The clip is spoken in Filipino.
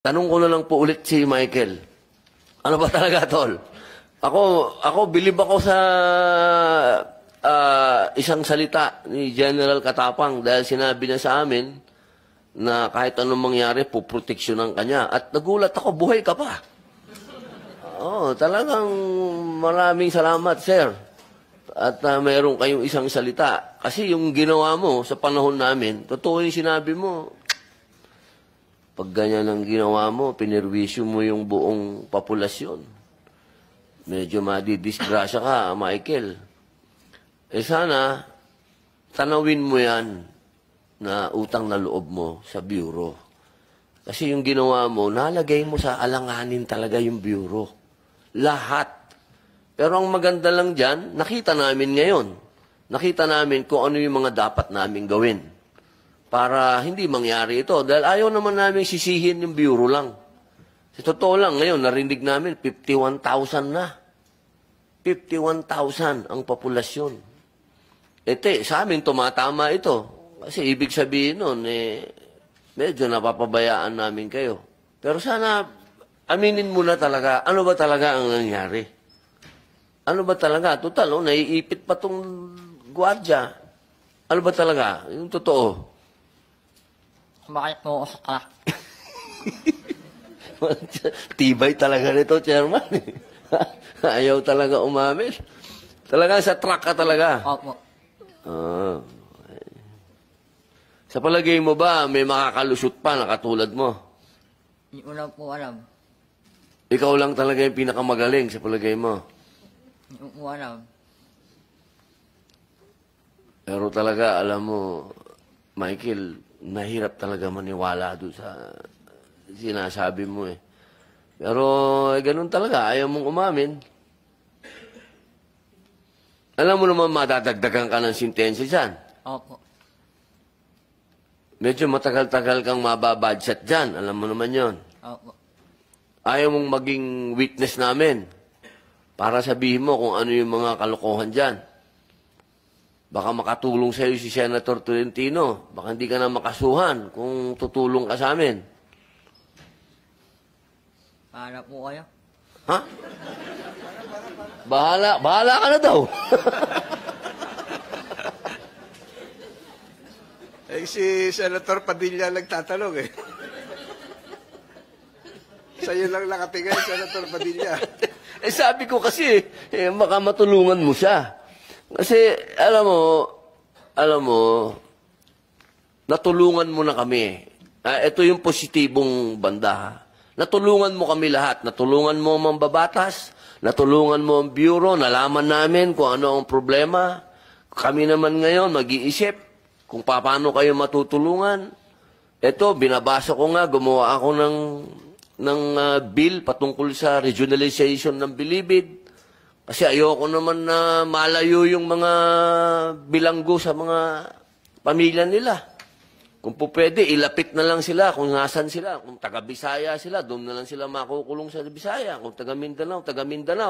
Tanong ko na lang po ulit si Michael. Ano ba talaga, Tol? Ako bilib ako sa isang salita ni General Katapang dahil sinabi niya sa amin na kahit anong mangyari, puproteksyonan ka niya. At nagulat ako, buhay ka pa. Oo, talagang maraming salamat, sir. At mayroon kayong isang salita. Kasi yung ginawa mo sa panahon namin, totoo yung sinabi mo. Pag ganyan ang ginawa mo, pinirwisyo mo yung buong populasyon. Medyo madidisgrasya ka, Michael. Eh sana, tanawin mo yan na utang na loob mo sa bureau. Kasi yung ginawa mo, nalagay mo sa alanganin talaga yung bureau. Lahat. Pero ang maganda lang dyan, nakita namin ngayon. Nakita namin kung ano yung mga dapat namin gawin para hindi mangyari ito. Dahil ayaw naman namin sisihin yung bureau lang. Sa totoo lang, ngayon, narinig namin, 51,000 na. 51,000 ang populasyon. Sa amin, tumatama ito. Kasi ibig sabihin nun, medyo napapabayaan namin kayo. Pero sana, aminin mo na talaga, ano ba talaga ang nangyari? Ano ba talaga? Total, naiipit pa tong gwardiya. Ano ba talaga? Yung totoo. Bakit mo ako sa crack? Tibay talaga nito, Chairman. Ayaw talaga umamin. Talaga sa truck ka talaga. Opo. Okay. Sa palagay mo ba, may makakalusot pa na katulad mo? Hindi ko lang po alam. Ikaw lang talaga yung pinakamagaling sa palagay mo. Hindi ko po alam. Pero talaga, alam mo, Michael, nahirap talaga maniwala doon sa sinasabi mo eh. Pero ganun talaga, ayaw mong umamin. Alam mo naman madadagdagan ka ng sintensya dyan. Opo. Medyo matagal-tagal kang mababadset dyan. Alam mo naman yon. Opo. Ayaw mong maging witness namin para sabihin mo kung ano yung mga kalokohan dyan. Baka makatulong sa'yo si Senator Tolentino. Baka hindi ka na makasuhan kung tutulong ka sa amin. Para po kayo. Ha? Bahala ka na daw. Si Senator Padilla nagtatanong eh. Sa'yo lang nakatingin, Senator Padilla. Sabi ko kasi, baka matulungan mo siya. Kasi, alam mo, natulungan mo na kami. Ito yung positibong banda. Natulungan mo kami lahat. Natulungan mo ang mambabatas, natulungan mo ang bureau, nalaman namin kung ano ang problema. Kami naman ngayon mag-iisip kung paano kayo matutulungan. Ito, binabasa ko nga, gumawa ako ng bill patungkol sa regionalization ng Bilibid. Kasi ayoko naman na malayo yung mga bilanggo sa mga pamilya nila. Kung po pwede, ilapit na lang sila kung nasan sila. Kung taga-Bisaya sila, doon na lang sila makukulong sa Bisaya. Kung taga-Mindanao, taga-Mindanao.